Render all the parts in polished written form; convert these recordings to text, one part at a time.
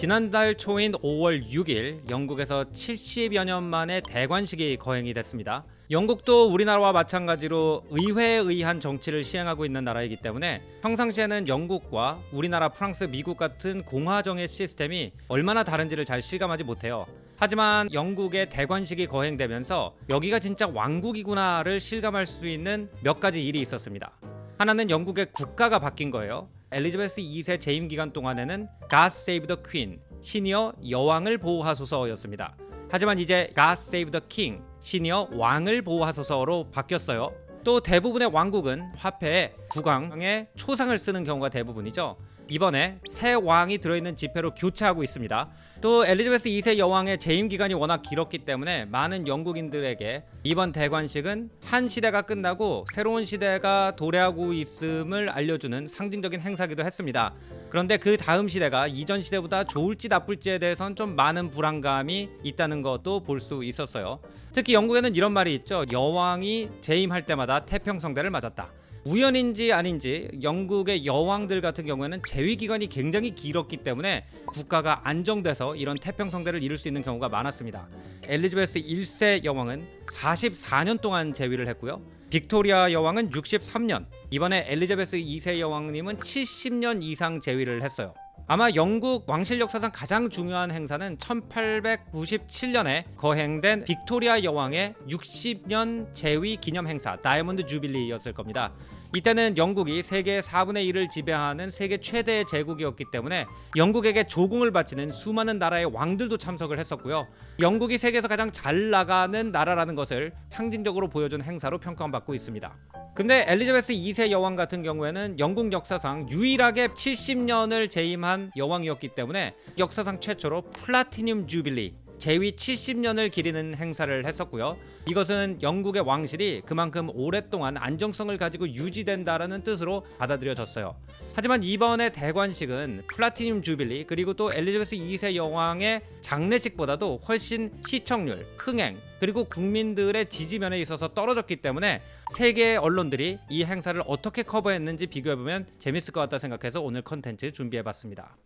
지난달 초인 5월 6일 영국에서 70여 년 만에 대관식이 거행이 됐습니다. 영국도 우리나라와 마찬가지로 의회에 의한 정치를 시행하고 있는 나라이기 때문에 평상시에는 영국과 우리나라, 프랑스, 미국 같은 공화정의 시스템이 얼마나 다른지를 잘 실감하지 못해요. 하지만 영국의 대관식이 거행되면서 여기가 진짜 왕국이구나를 실감할 수 있는 몇 가지 일이 있었습니다. 하나는 영국의 국가가 바뀐 거예요. 엘리자베스 2세 재임 기간 동안에는 God Save the Queen, 시니어 여왕을 보호하소서였습니다. 하지만 이제 God Save the King, 시니어 왕을 보호하소서로 바뀌었어요. 또 대부분의 왕국은 화폐에 국왕의 초상을 쓰는 경우가 대부분이죠. 이번에 새 왕이 들어있는 지폐로 교체하고 있습니다. 또 엘리자베스 2세 여왕의 재임 기간이 워낙 길었기 때문에 많은 영국인들에게 이번 대관식은 한 시대가 끝나고 새로운 시대가 도래하고 있음을 알려주는 상징적인 행사기도 했습니다. 그런데 그 다음 시대가 이전 시대보다 좋을지 나쁠지에 대해선 좀 많은 불안감이 있다는 것도 볼 수 있었어요. 특히 영국에는 이런 말이 있죠. 여왕이 재임할 때마다 태평성대를 맞았다. 우연인지 아닌지 영국의 여왕들 같은 경우에는 재위 기간이 굉장히 길었기 때문에 국가가 안정돼서 이런 태평성대를 이룰 수 있는 경우가 많았습니다. 엘리자베스 1세 여왕은 44년 동안 재위를 했고요. 빅토리아 여왕은 63년, 이번에 엘리자베스 2세 여왕님은 70년 이상 재위를 했어요. 아마 영국 왕실 역사상 가장 중요한 행사는 1897년에 거행된 빅토리아 여왕의 60년 재위 기념 행사 다이아몬드 주빌리였을 겁니다. 이때는 영국이 세계의 4분의 1을 지배하는 세계 최대의 제국이었기 때문에 영국에게 조공을 바치는 수많은 나라의 왕들도 참석을 했었고요. 영국이 세계에서 가장 잘 나가는 나라라는 것을 상징적으로 보여준 행사로 평가받고 있습니다. 근데 엘리자베스 2세 여왕 같은 경우에는 영국 역사상 유일하게 70년을 재임한 여왕이었기 때문에 역사상 최초로 플라티늄 주빌리, 재위 70년을 기리는 행사를 했었고요. 이것은 영국의 왕실이 그만큼 오랫동안 안정성을 가지고 유지된다라는 뜻으로 받아들여졌어요. 하지만 이번에 대관식은 플라티늄 주빌리 그리고 또 엘리자베스 2세 여왕의 장례식보다도 훨씬 시청률, 흥행 그리고 국민들의 지지면에 있어서 떨어졌기 때문에 세계 언론들이 이 행사를 어떻게 커버했는지 비교해보면 재밌을 것 같다 생각해서 오늘 컨텐츠 준비해봤습니다.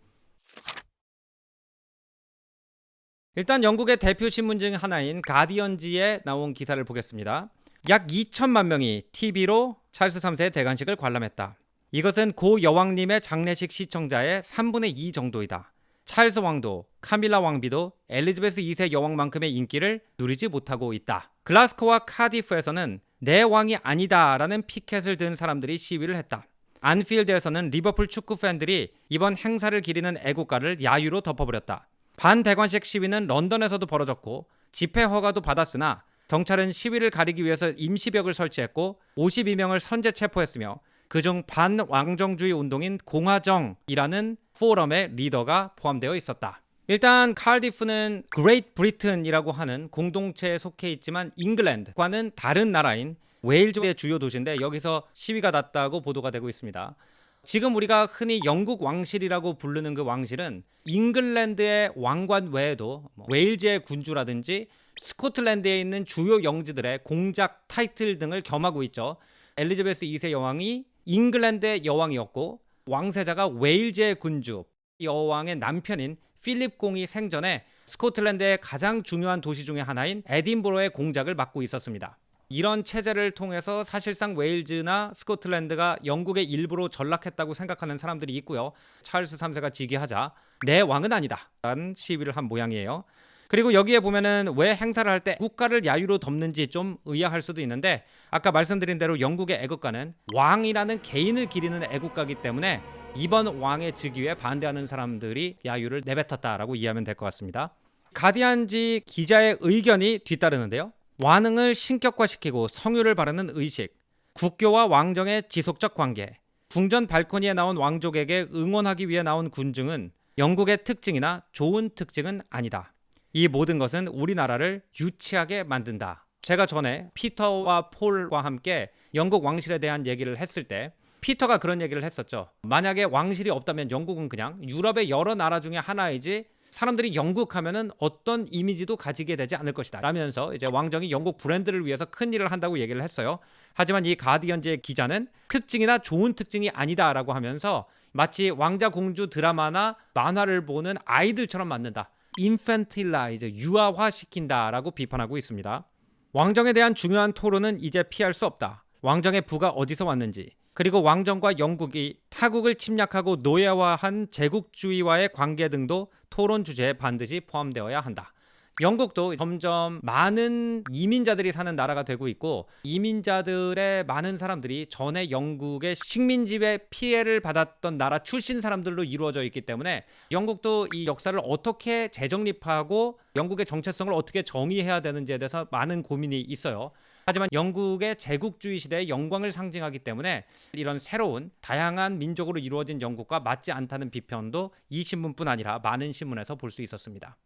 일단 영국의 대표 신문 중 하나인 가디언지에 나온 기사를 보겠습니다. 약 2천만 명이 TV로 찰스 3세의 대관식을 관람했다. 이것은 고 여왕님의 장례식 시청자의 3분의 2 정도이다. 찰스 왕도, 카밀라 왕비도 엘리자베스 2세 여왕만큼의 인기를 누리지 못하고 있다. 글라스코와 카디프에서는 내 왕이 아니다 라는 피켓을 든 사람들이 시위를 했다. 안필드에서는 리버풀 축구 팬들이 이번 행사를 기리는 애국가를 야유로 덮어버렸다. 반대관식 시위는 런던에서도 벌어졌고 집회 허가도 받았으나 경찰은 시위를 가리기 위해서 임시벽을 설치했고 52명을 선제 체포했으며 그중 반왕정주의 운동인 공화정이라는 포럼의 리더가 포함되어 있었다. 일단 칼디프는 그레이트 브리튼이라고 하는 공동체에 속해 있지만 잉글랜드과는 다른 나라인 웨일즈의 주요 도시인데 여기서 시위가 났다고 보도가 되고 있습니다. 지금 우리가 흔히 영국 왕실이라고 부르는 그 왕실은 잉글랜드의 왕관 외에도 웨일즈의 군주라든지 스코틀랜드에 있는 주요 영지들의 공작 타이틀 등을 겸하고 있죠. 엘리자베스 2세 여왕이 잉글랜드의 여왕이었고 왕세자가 웨일즈의 군주, 여왕의 남편인 필립 공이 생전에 스코틀랜드의 가장 중요한 도시 중의 하나인 에딘버러의 공작을 맡고 있었습니다. 이런 체제를 통해서 사실상 웨일즈나 스코틀랜드가 영국의 일부로 전락했다고 생각하는 사람들이 있고요. 찰스 3세가 즉위하자 내 왕은 아니다 라는 시위를 한 모양이에요. 그리고 여기에 보면은 왜 행사를 할 때 국가를 야유로 덮는지 좀 의아할 수도 있는데 아까 말씀드린 대로 영국의 애국가는 왕이라는 개인을 기리는 애국가이기 때문에 이번 왕의 즉위에 반대하는 사람들이 야유를 내뱉었다라고 이해하면 될 것 같습니다. 가디언지 기자의 의견이 뒤따르는데요. 완응을 신격화시키고 성유를 바르는 의식, 국교와 왕정의 지속적 관계, 궁전 발코니에 나온 왕족에게 응원하기 위해 나온 군중은 영국의 특징이나 좋은 특징은 아니다. 이 모든 것은 우리나라를 유치하게 만든다. 제가 전에 피터와 폴과 함께 영국 왕실에 대한 얘기를 했을 때 피터가 그런 얘기를 했었죠. 만약에 왕실이 없다면 영국은 그냥 유럽의 여러 나라 중에 하나이지 사람들이 영국 하면은 어떤 이미지도 가지게 되지 않을 것이다 라면서 이제 왕정이 영국 브랜드를 위해서 큰 일을 한다고 얘기를 했어요. 하지만 이 가디언지의 기자는 특징이나 좋은 특징이 아니다라고 하면서 마치 왕자 공주 드라마나 만화를 보는 아이들처럼 만든다. infantilize, 유아화시킨다라고 비판하고 있습니다. 왕정에 대한 중요한 토론은 이제 피할 수 없다. 왕정의 부가 어디서 왔는지, 그리고 왕정과 영국이 타국을 침략하고 노예화한 제국주의와의 관계 등도 토론 주제에 반드시 포함되어야 한다. 영국도 점점 많은 이민자들이 사는 나라가 되고 있고, 이민자들의 많은 사람들이 전에 영국의 식민지배 피해를 받았던 나라 출신 사람들로 이루어져 있기 때문에 영국도 이 역사를 어떻게 재정립하고 영국의 정체성을 어떻게 정의해야 되는지에 대해서 많은 고민이 있어요. 하지만 영국의 제국주의 시대의 영광을 상징하기 때문에 이런 새로운 다양한 민족으로 이루어진 영국과 맞지 않다는 비판도 이 신문뿐 아니라 많은 신문에서 볼 수 있었습니다.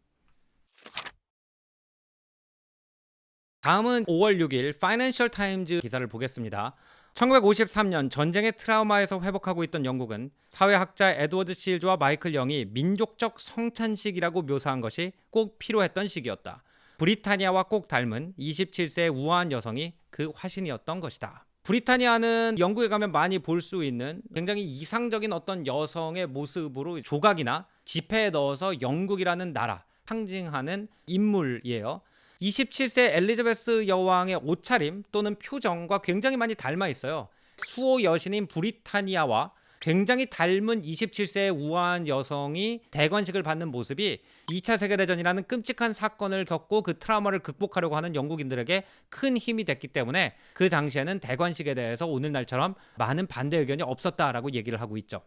다음은 5월 6일 파이낸셜 타임즈 기사를 보겠습니다. 1953년 전쟁의 트라우마에서 회복하고 있던 영국은 사회학자 에드워드 실즈와 마이클 영이 민족적 성찬식이라고 묘사한 것이 꼭 필요했던 시기였다. 브리타니아와 꼭 닮은 27세의 우아한 여성이 그 화신이었던 것이다. 브리타니아는 영국에 가면 많이 볼 수 있는 굉장히 이상적인 어떤 여성의 모습으로 조각이나 지폐에 넣어서 영국이라는 나라 상징하는 인물이에요. 27세 엘리자베스 여왕의 옷차림 또는 표정과 굉장히 많이 닮아 있어요. 수호 여신인 브리타니아와 굉장히 닮은 27세의 우아한 여성이 대관식을 받는 모습이 2차 세계대전이라는 끔찍한 사건을 겪고 그 트라우마를 극복하려고 하는 영국인들에게 큰 힘이 됐기 때문에 그 당시에는 대관식에 대해서 오늘날처럼 많은 반대 의견이 없었다라고 얘기를 하고 있죠.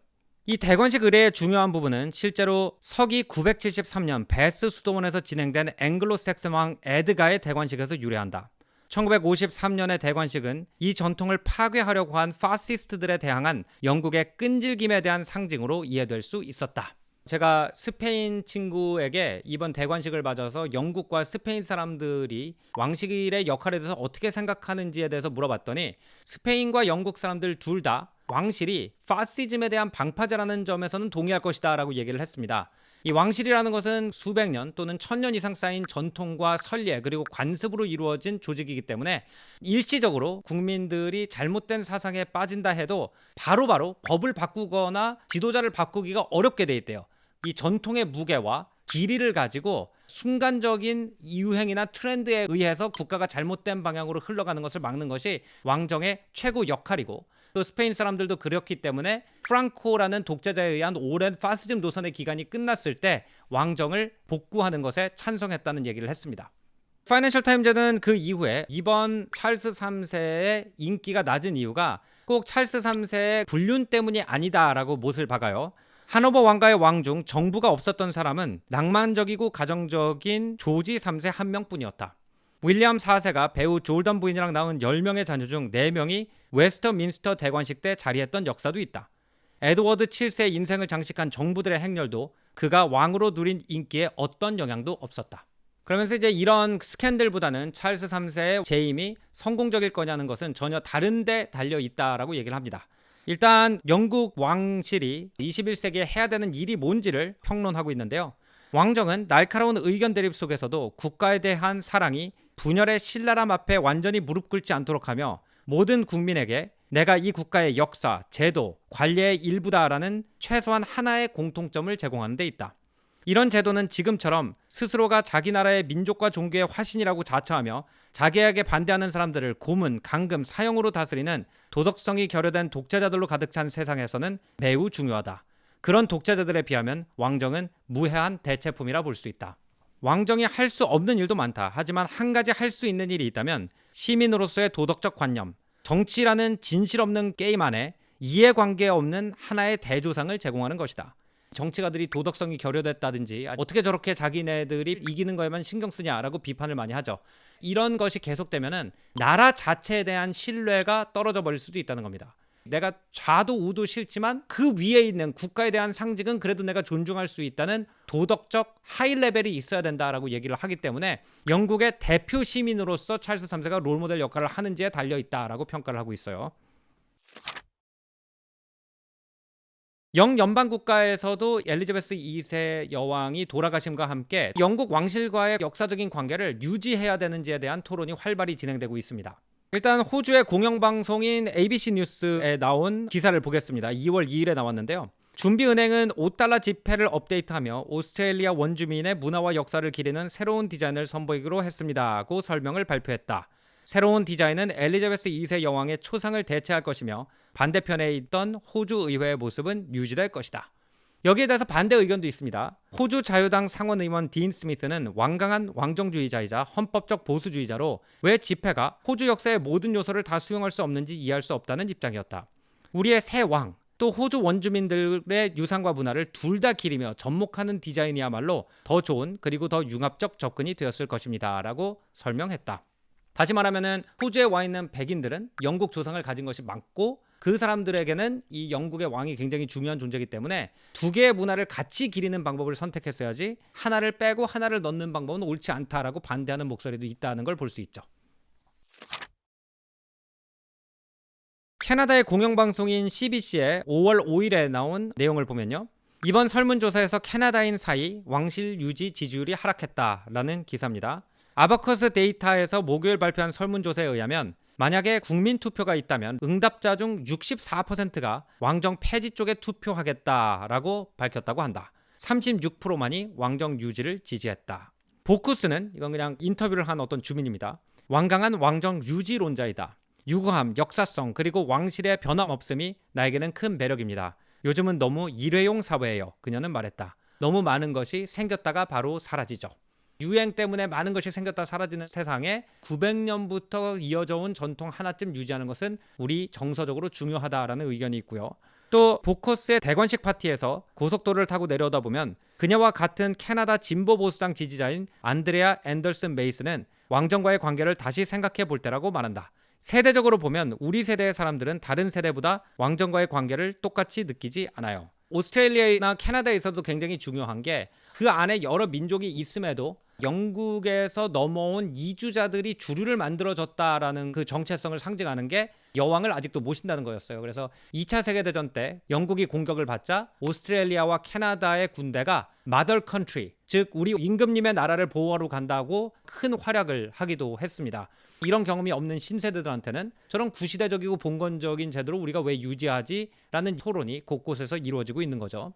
이 대관식 의례의 중요한 부분은 실제로 서기 973년 베스 수도원에서 진행된 앵글로색슨 왕 에드가의 대관식에서 유래한다. 1953년의 대관식은 이 전통을 파괴하려고 한 파시스트들에 대항한 영국의 끈질김에 대한 상징으로 이해될 수 있었다. 제가 스페인 친구에게 이번 대관식을 맞아서 영국과 스페인 사람들이 왕실의 역할에 대해서 어떻게 생각하는지에 대해서 물어봤더니 스페인과 영국 사람들 둘 다 왕실이 파시즘에 대한 방파제라는 점에서는 동의할 것이다 라고 얘기를 했습니다. 이 왕실이라는 것은 수백 년 또는 1000년 이상 쌓인 전통과 선례 그리고 관습으로 이루어진 조직이기 때문에 일시적으로 국민들이 잘못된 사상에 빠진다 해도 바로바로 법을 바꾸거나 지도자를 바꾸기가 어렵게 돼 있대요. 이 전통의 무게와 길이를 가지고 순간적인 유행이나 트렌드에 의해서 국가가 잘못된 방향으로 흘러가는 것을 막는 것이 왕정의 최고 역할이고, 또 스페인 사람들도 그렇기 때문에 프랑코라는 독재자에 의한 오랜 파시즘 노선의 기간이 끝났을 때 왕정을 복구하는 것에 찬성했다는 얘기를 했습니다. 파이낸셜 타임즈는 그 이후에 이번 찰스 3세의 인기가 낮은 이유가 꼭 찰스 3세의 불륜 때문이 아니다라고 못을 박아요. 하노버 왕가의 왕 중 정부가 없었던 사람은 낭만적이고 가정적인 조지 3세 한 명뿐이었다. 윌리엄 4세가 배우 졸던 부인이랑 낳은 10명의 자녀 중 4명이 웨스터민스터 대관식 때 자리했던 역사도 있다. 에드워드 7세의 인생을 장식한 정부들의 행렬도 그가 왕으로 누린 인기에 어떤 영향도 없었다. 그러면서 이제 이런 스캔들보다는 찰스 3세의 재임이 성공적일 거냐는 것은 전혀 다른 데 달려 있다라고 얘기를 합니다. 일단 영국 왕실이 21세기에 해야 되는 일이 뭔지를 평론하고 있는데요. 왕정은 날카로운 의견 대립 속에서도 국가에 대한 사랑이 분열의 신랄함 앞에 완전히 무릎 꿇지 않도록 하며 모든 국민에게 내가 이 국가의 역사, 제도, 관리의 일부다라는 최소한 하나의 공통점을 제공하는 데 있다. 이런 제도는 지금처럼 스스로가 자기 나라의 민족과 종교의 화신이라고 자처하며 자기에게 반대하는 사람들을 고문, 강금, 사형으로 다스리는 도덕성이 결여된 독재자들로 가득 찬 세상에서는 매우 중요하다. 그런 독재자들에 비하면 왕정은 무해한 대체품이라 볼 수 있다. 왕정이 할 수 없는 일도 많다. 하지만 한 가지 할 수 있는 일이 있다면 시민으로서의 도덕적 관념, 정치라는 진실 없는 게임 안에 이해관계 없는 하나의 대조상을 제공하는 것이다. 정치가들이 도덕성이 결여됐다든지 어떻게 저렇게 자기네들이 이기는 거에만 신경 쓰냐라고 비판을 많이 하죠. 이런 것이 계속되면은 나라 자체에 대한 신뢰가 떨어져 버릴 수도 있다는 겁니다. 내가 좌도 우도 싫지만 그 위에 있는 국가에 대한 상징은 그래도 내가 존중할 수 있다는 도덕적 하이 레벨이 있어야 된다라고 얘기를 하기 때문에 영국의 대표 시민으로서 찰스 3세가 롤모델 역할을 하는지에 달려 있다라고 평가를 하고 있어요. 영연방 국가에서도 엘리자베스 2세 여왕이 돌아가심과 함께 영국 왕실과의 역사적인 관계를 유지해야 되는지에 대한 토론이 활발히 진행되고 있습니다. 일단 호주의 공영방송인 ABC 뉴스에 나온 기사를 보겠습니다. 2월 2일에 나왔는데요. 준비은행은 $5 지폐를 업데이트하며 오스트레일리아 원주민의 문화와 역사를 기리는 새로운 디자인을 선보이기로 했습니다고 설명을 발표했다. 새로운 디자인은 엘리자베스 2세 여왕의 초상을 대체할 것이며 반대편에 있던 호주 의회의 모습은 유지될 것이다. 여기에 대해서 반대 의견도 있습니다. 호주 자유당 상원의원 딘 스미스는 완강한 왕정주의자이자 헌법적 보수주의자로 왜 지폐가 호주 역사의 모든 요소를 다 수용할 수 없는지 이해할 수 없다는 입장이었다. 우리의 새 왕, 또 호주 원주민들의 유산과 문화를 둘 다 기리며 접목하는 디자인이야말로 더 좋은 그리고 더 융합적 접근이 되었을 것입니다 라고 설명했다. 다시 말하면 호주에 와 있는 백인들은 영국 조상을 가진 것이 맞고 그 사람들에게는 이 영국의 왕이 굉장히 중요한 존재이기 때문에 두 개의 문화를 같이 기리는 방법을 선택했어야지 하나를 빼고 하나를 넣는 방법은 옳지 않다라고 반대하는 목소리도 있다는 걸 볼 수 있죠. 캐나다의 공영방송인 CBC의 5월 5일에 나온 내용을 보면요. 이번 설문조사에서 캐나다인 사이 왕실 유지 지지율이 하락했다라는 기사입니다. 아바커스 데이터에서 목요일 발표한 설문조사에 의하면 만약에 국민투표가 있다면 응답자 중 64%가 왕정 폐지 쪽에 투표하겠다라고 밝혔다고 한다. 36%만이 왕정 유지를 지지했다. 보쿠스는 이건 그냥 인터뷰를 한 어떤 주민입니다. 완강한 왕정 유지론자이다. 유구함, 역사성, 그리고 왕실의 변함없음이 나에게는 큰 매력입니다. 요즘은 너무 일회용 사회예요. 그녀는 말했다. 너무 많은 것이 생겼다가 바로 사라지죠. 유행 때문에 많은 것이 생겼다 사라지는 세상에 900년부터 이어져 온 전통 하나쯤 유지하는 것은 우리 정서적으로 중요하다라는 의견이 있고요. 또 보커스의 대관식 파티에서 고속도로를 타고 내려오다 보면 그녀와 같은 캐나다 진보 보수당 지지자인 안드레아 앤더슨 메이슨은 왕정과의 관계를 다시 생각해 볼 때라고 말한다. 세대적으로 보면 우리 세대의 사람들은 다른 세대보다 왕정과의 관계를 똑같이 느끼지 않아요. 오스트레일리아나 캐나다에서도 굉장히 중요한 게 그 안에 여러 민족이 있음에도 영국에서 넘어온 이주자들이 주류를 만들어줬다라는 그 정체성을 상징하는 게 여왕을 아직도 모신다는 거였어요. 그래서 2차 세계대전 때 영국이 공격을 받자 오스트레일리아와 캐나다의 군대가 마더 컨트리, 즉 우리 임금님의 나라를 보호하러 간다고 큰 활약을 하기도 했습니다. 이런 경험이 없는 신세대들한테는 저런 구시대적이고 봉건적인 제도를 우리가 왜 유지하지? 라는 토론이 곳곳에서 이루어지고 있는 거죠.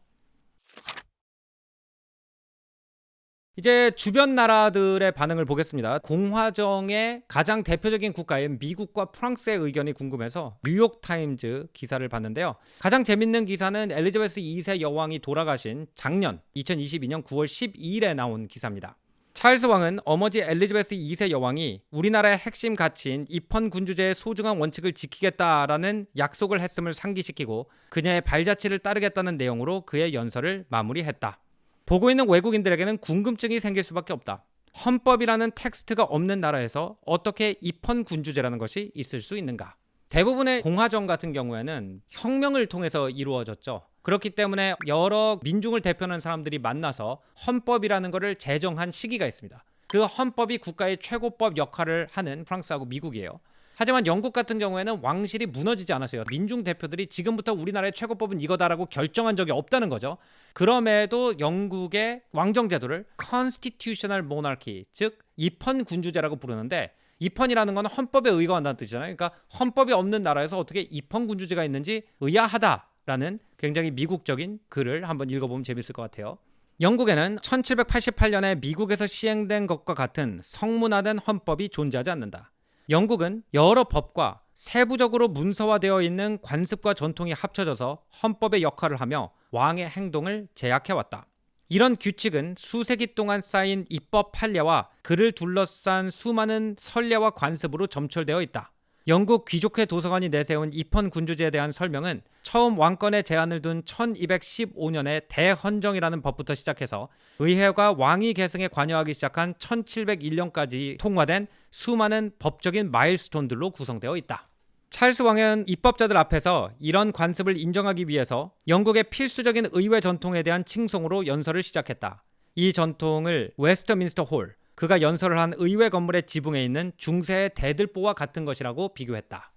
이제 주변 나라들의 반응을 보겠습니다. 공화정의 가장 대표적인 국가인 미국과 프랑스의 의견이 궁금해서 뉴욕타임즈 기사를 봤는데요. 가장 재밌는 기사는 엘리자베스 2세 여왕이 돌아가신 작년 2022년 9월 12일에 나온 기사입니다. 찰스 왕은 어머니 엘리자베스 2세 여왕이 우리나라의 핵심 가치인 입헌군주제의 소중한 원칙을 지키겠다라는 약속을 했음을 상기시키고 그녀의 발자취를 따르겠다는 내용으로 그의 연설을 마무리했다. 보고 있는 외국인들에게는 궁금증이 생길 수밖에 없다. 헌법이라는 텍스트가 없는 나라에서 어떻게 입헌군주제라는 것이 있을 수 있는가? 대부분의 공화정 같은 경우에는 혁명을 통해서 이루어졌죠. 그렇기 때문에 여러 민중을 대표하는 사람들이 만나서 헌법이라는 것을 제정한 시기가 있습니다. 그 헌법이 국가의 최고법 역할을 하는 프랑스하고 미국이에요. 하지만 영국 같은 경우에는 왕실이 무너지지 않았어요. 민중 대표들이 지금부터 우리나라의 최고법은 이거다라고 결정한 적이 없다는 거죠. 그럼에도 영국의 왕정제도를 Constitutional Monarchy, 즉 입헌군주제라고 부르는데 입헌이라는 건 헌법에 의거한다는 뜻이잖아요. 그러니까 헌법이 없는 나라에서 어떻게 입헌군주제가 있는지 의아하다라는 굉장히 미국적인 글을 한번 읽어보면 재밌을 것 같아요. 영국에는 1788년에 미국에서 시행된 것과 같은 성문화된 헌법이 존재하지 않는다. 영국은 여러 법과 세부적으로 문서화되어 있는 관습과 전통이 합쳐져서 헌법의 역할을 하며 왕의 행동을 제약해왔다. 이런 규칙은 수세기 동안 쌓인 입법 판례와 그를 둘러싼 수많은 선례와 관습으로 점철되어 있다. 영국 귀족회 도서관이 내세운 입헌군주제에 대한 설명은 처음 왕권에 제한을 둔 1215년의 대헌정이라는 법부터 시작해서 의회가 왕위 계승에 관여하기 시작한 1701년까지 통과된 수많은 법적인 마일스톤들로 구성되어 있다. 찰스 왕은 입법자들 앞에서 이런 관습을 인정하기 위해서 영국의 필수적인 의회 전통에 대한 칭송으로 연설을 시작했다. 이 전통을 웨스트민스터 홀, 그가 연설을 한 의회 건물의 지붕에 있는 중세의 대들보와 같은 것이라고 비교했다.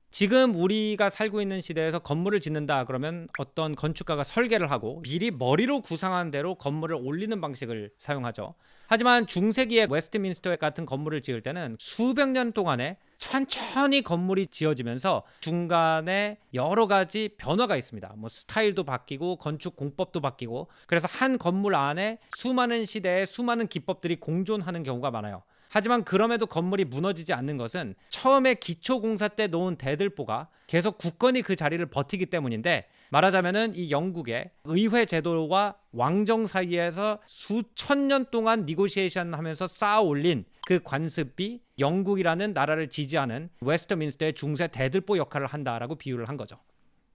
지금 우리가 살고 있는 시대에서 건물을 짓는다 그러면 어떤 건축가가 설계를 하고 미리 머리로 구상한 대로 건물을 올리는 방식을 사용하죠. 하지만 중세기의 웨스트민스터 같은 건물을 지을 때는 수백 년 동안의 천천히 건물이 지어지면서 중간에 여러 가지 변화가 있습니다. 뭐 스타일도 바뀌고 건축 공법도 바뀌고, 그래서 한 건물 안에 수많은 시대의 수많은 기법들이 공존하는 경우가 많아요. 하지만 그럼에도 건물이 무너지지 않는 것은 처음에 기초공사 때 놓은 대들보가 계속 굳건히 그 자리를 버티기 때문인데, 말하자면은 이 영국의 의회 제도와 왕정 사이에서 수천 년 동안 니고시에이션 하면서 쌓아 올린 그 관습이 영국이라는 나라를 지지하는 웨스트민스터의 중세 대들보 역할을 한다라고 비유를 한 거죠.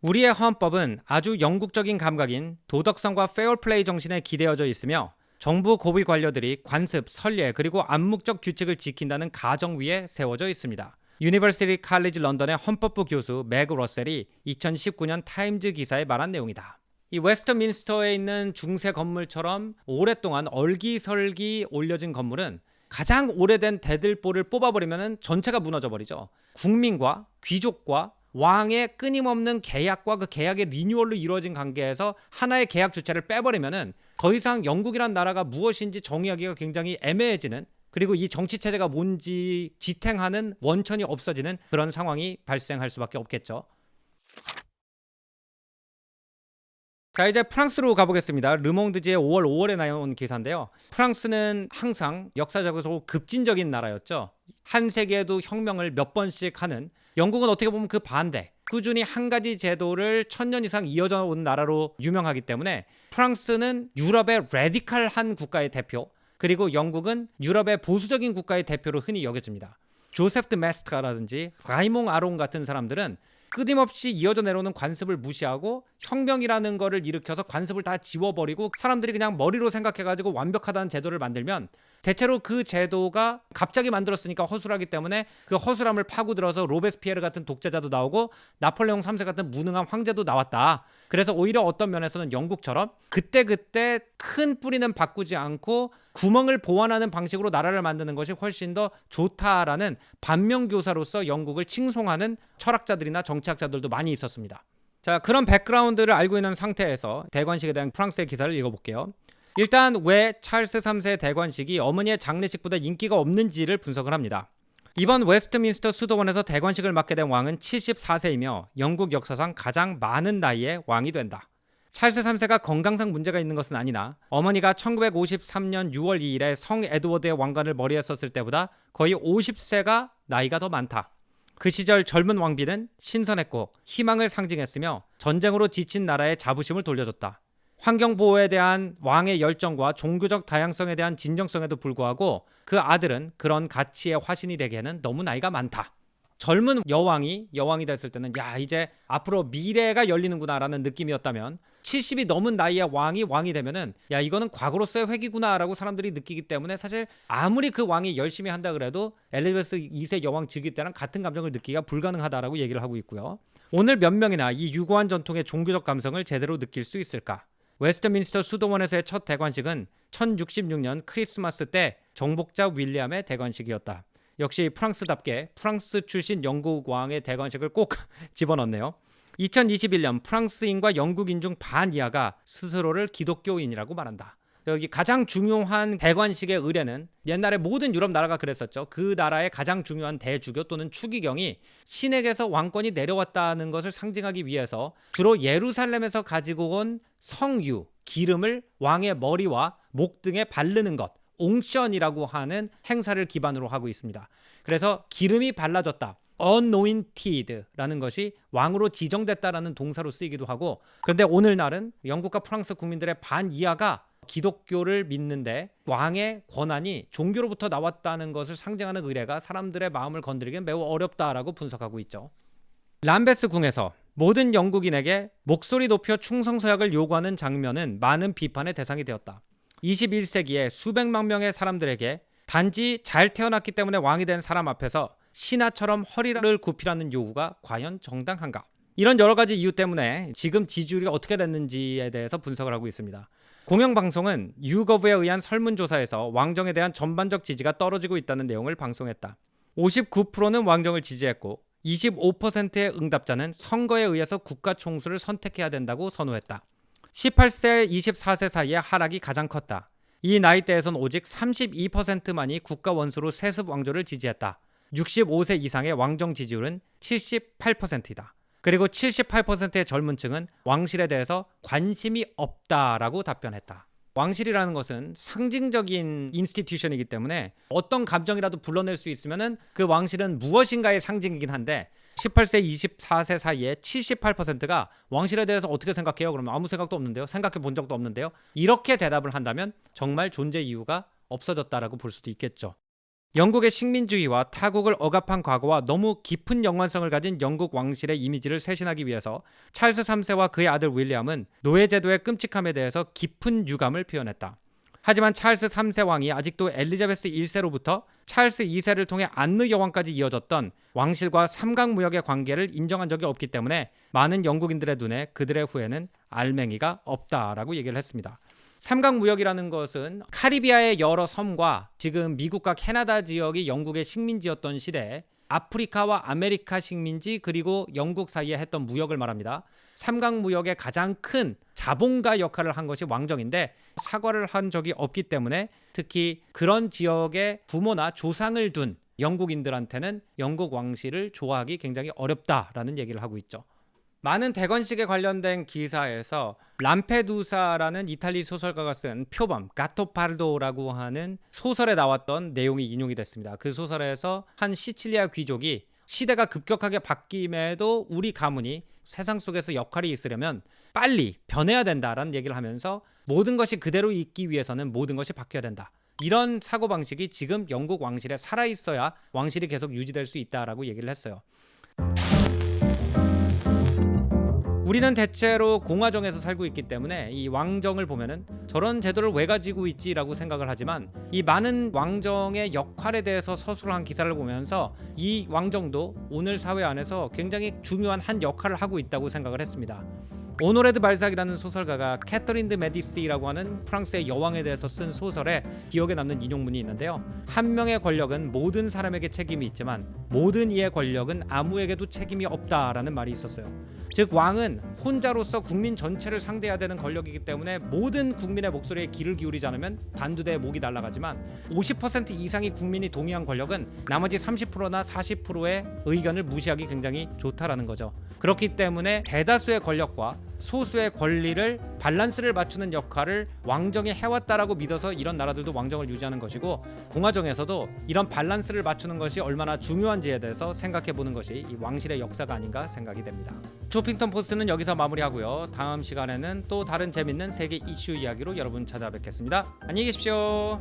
우리의 헌법은 아주 영국적인 감각인 도덕성과 페어플레이 정신에 기대어져 있으며, 정부 고위 관료들이 관습, 선례 그리고 암묵적 규칙을 지킨다는 가정 위에 세워져 있습니다. 유니버시티 칼리지 런던의 헌법부 교수 매그 러셀이 2019년 타임즈 기사에 말한 내용이다. 이 웨스트민스터에 있는 중세 건물처럼 오랫동안 얼기설기 올려진 건물은 가장 오래된 대들보를 뽑아버리면 전체가 무너져 버리죠. 국민과 귀족과 왕의 끊임없는 계약과 그 계약의 리뉴얼로 이루어진 관계에서 하나의 계약 주체를 빼버리면은 더 이상 영국이란 나라가 무엇인지 정의하기가 굉장히 애매해지는, 그리고 이 정치 체제가 뭔지 지탱하는 원천이 없어지는 그런 상황이 발생할 수밖에 없겠죠. 자, 이제 프랑스로 가보겠습니다. 르몽드지의 5월 5월에 나온 기사인데요. 프랑스는 항상 역사적으로 급진적인 나라였죠. 한 세기에도 혁명을 몇 번씩 하는, 영국은 어떻게 보면 그 반대, 꾸준히 한 가지 제도를 1000년 이상 이어져 온 나라로 유명하기 때문에 프랑스는 유럽의 레디칼한 국가의 대표, 그리고 영국은 유럽의 보수적인 국가의 대표로 흔히 여겨집니다. 조세프 드 메스트라든지 라이몽 아롱 같은 사람들은 끊임없이 이어져 내려오는 관습을 무시하고 혁명이라는 거를 일으켜서 관습을 다 지워버리고 사람들이 그냥 머리로 생각해가지고 완벽하다는 제도를 만들면 대체로 그 제도가 갑자기 만들었으니까 허술하기 때문에 그 허술함을 파고들어서 로베스피에르 같은 독재자도 나오고 나폴레옹 3세 같은 무능한 황제도 나왔다. 그래서 오히려 어떤 면에서는 영국처럼 그때그때 큰 뿌리는 바꾸지 않고 구멍을 보완하는 방식으로 나라를 만드는 것이 훨씬 더 좋다라는 반면교사로서 영국을 칭송하는 철학자들이나 정치학자들도 많이 있었습니다. 자, 그런 백그라운드를 알고 있는 상태에서 대관식에 대한 프랑스의 기사를 읽어볼게요. 일단 왜 찰스 3세의 대관식이 어머니의 장례식보다 인기가 없는지를 분석을 합니다. 이번 웨스트민스터 수도원에서 대관식을 맡게 된 왕은 74세이며 영국 역사상 가장 많은 나이의 왕이 된다. 찰스 3세가 건강상 문제가 있는 것은 아니나 어머니가 1953년 6월 2일에 성 에드워드의 왕관을 머리에 썼을 때보다 거의 50세가 나이가 더 많다. 그 시절 젊은 왕비는 신선했고 희망을 상징했으며 전쟁으로 지친 나라의 자부심을 돌려줬다. 환경보호에 대한 왕의 열정과 종교적 다양성에 대한 진정성에도 불구하고 그 아들은 그런 가치의 화신이 되기에는 너무 나이가 많다. 젊은 여왕이 됐을 때는 야, 이제 앞으로 미래가 열리는구나 라는 느낌이었다면 70이 넘은 나이의 왕이 되면은 야, 이거는 과거로서의 회귀구나 라고 사람들이 느끼기 때문에 사실 아무리 그 왕이 열심히 한다 그래도 엘리자베스 2세 여왕 즉위 때랑 같은 감정을 느끼기가 불가능하다라고 얘기를 하고 있고요. 오늘 몇 명이나 이 유구한 전통의 종교적 감성을 제대로 느낄 수 있을까? 웨스트민스터 수도원에서의 첫 대관식은 1066년 크리스마스 때 정복자 윌리엄의 대관식이었다. 역시 프랑스답게 프랑스 출신 영국 왕의 대관식을 꼭 집어넣네요. 2021년 프랑스인과 영국인 중 반 이하가 스스로를 기독교인이라고 말한다. 여기 가장 중요한 대관식의 의례는 옛날에 모든 유럽 나라가 그랬었죠. 그 나라의 가장 중요한 대주교 또는 추기경이 신에게서 왕권이 내려왔다는 것을 상징하기 위해서 주로 예루살렘에서 가지고 온 성유, 기름을 왕의 머리와 목 등에 바르는 것, 옹션이라고 하는 행사를 기반으로 하고 있습니다. 그래서 기름이 발라졌다, anointed라는 것이 왕으로 지정됐다라는 동사로 쓰이기도 하고, 그런데 오늘날은 영국과 프랑스 국민들의 반 이하가 기독교를 믿는데 왕의 권한이 종교로부터 나왔다는 것을 상징하는 의례가 사람들의 마음을 건드리기는 매우 어렵다라고 분석하고 있죠. 람베스 궁에서 모든 영국인에게 목소리 높여 충성서약을 요구하는 장면은 많은 비판의 대상이 되었다. 21세기에 수백만 명의 사람들에게 단지 잘 태어났기 때문에 왕이 된 사람 앞에서 신하처럼 허리를 굽히라는 요구가 과연 정당한가? 이런 여러 가지 이유 때문에 지금 지지율이 어떻게 됐는지에 대해서 분석을 하고 있습니다. 공영방송은 유거브에 의한 설문조사에서 왕정에 대한 전반적 지지가 떨어지고 있다는 내용을 방송했다. 59%는 왕정을 지지했고 25%의 응답자는 선거에 의해서 국가 총수를 선택해야 된다고 선호했다. 18세, 24세 사이의 하락이 가장 컸다. 이 나이대에선 오직 32%만이 국가 원수로 세습 왕조를 지지했다. 65세 이상의 왕정 지지율은 78%이다. 그리고 78%의 젊은 층은 왕실에 대해서 관심이 없다라고 답변했다. 왕실이라는 것은 상징적인 인스티튜션이기 때문에 어떤 감정이라도 불러낼 수 있으면은 그 왕실은 무엇인가의 상징이긴 한데 18세, 24세 사이에 78%가 왕실에 대해서 어떻게 생각해요? 그러면 아무 생각도 없는데요. 생각해 본 적도 없는데요. 이렇게 대답을 한다면 정말 존재 이유가 없어졌다라고 볼 수도 있겠죠. 영국의 식민주의와 타국을 억압한 과거와 너무 깊은 연관성을 가진 영국 왕실의 이미지를 쇄신하기 위해서 찰스 3세와 그의 아들 윌리엄은 노예제도의 끔찍함에 대해서 깊은 유감을 표현했다. 하지만 찰스 3세 왕이 아직도 엘리자베스 1세로부터 찰스 2세를 통해 안느 여왕까지 이어졌던 왕실과 삼각무역의 관계를 인정한 적이 없기 때문에 많은 영국인들의 눈에 그들의 후예는 알맹이가 없다라고 얘기를 했습니다. 삼각무역이라는 것은 카리비아의 여러 섬과 지금 미국과 캐나다 지역이 영국의 식민지였던 시대에 아프리카와 아메리카 식민지 그리고 영국 사이에 했던 무역을 말합니다. 삼각무역의 가장 큰 자본가 역할을 한 것이 왕정인데 사과를 한 적이 없기 때문에 특히 그런 지역의 부모나 조상을 둔 영국인들한테는 영국 왕실을 좋아하기 굉장히 어렵다라는 얘기를 하고 있죠. 많은 대관식에 관련된 기사에서 람페두사라는 이탈리 소설가가 쓴 표범 가토파르도라고 하는 소설에 나왔던 내용이 인용이 됐습니다. 그 소설에서 한 시칠리아 귀족이 시대가 급격하게 바뀜에도 우리 가문이 세상 속에서 역할이 있으려면 빨리 변해야 된다라는 얘기를 하면서 모든 것이 그대로 있기 위해서는 모든 것이 바뀌어야 된다. 이런 사고방식이 지금 영국 왕실에 살아있어야 왕실이 계속 유지될 수 있다라고 얘기를 했어요. 우리는 대체로 공화정에서 살고 있기 때문에 이 왕정을 보면은 저런 제도를 왜 가지고 있지라고 생각을 하지만 이 많은 왕정의 역할에 대해서 서술한 기사를 보면서 이 왕정도 오늘 사회 안에서 굉장히 중요한 한 역할을 하고 있다고 생각을 했습니다. 오노레드 발삭이라는 소설가가 캐터린 드 메디시라고 하는 프랑스의 여왕에 대해서 쓴 소설에 기억에 남는 인용문이 있는데요. 한 명의 권력은 모든 사람에게 책임이 있지만 모든 이의 권력은 아무에게도 책임이 없다라는 말이 있었어요. 즉 왕은 혼자로서 국민 전체를 상대해야 되는 권력이기 때문에 모든 국민의 목소리에 귀를 기울이지 않으면 단두대에 목이 날아가지만 50% 이상의 국민이 동의한 권력은 나머지 30%나 40%의 의견을 무시하기 굉장히 좋다라는 거죠. 그렇기 때문에 대다수의 권력과 소수의 권리를 밸런스를 맞추는 역할을 왕정이 해왔다라고 믿어서 이런 나라들도 왕정을 유지하는 것이고 공화정에서도 이런 밸런스를 맞추는 것이 얼마나 중요한지에 대해서 생각해보는 것이 이 왕실의 역사가 아닌가 생각이 됩니다. 쇼핑턴 포스트는 여기서 마무리하고요. 다음 시간에는 또 다른 재밌는 세계 이슈 이야기로 여러분 찾아뵙겠습니다. 안녕히 계십시오.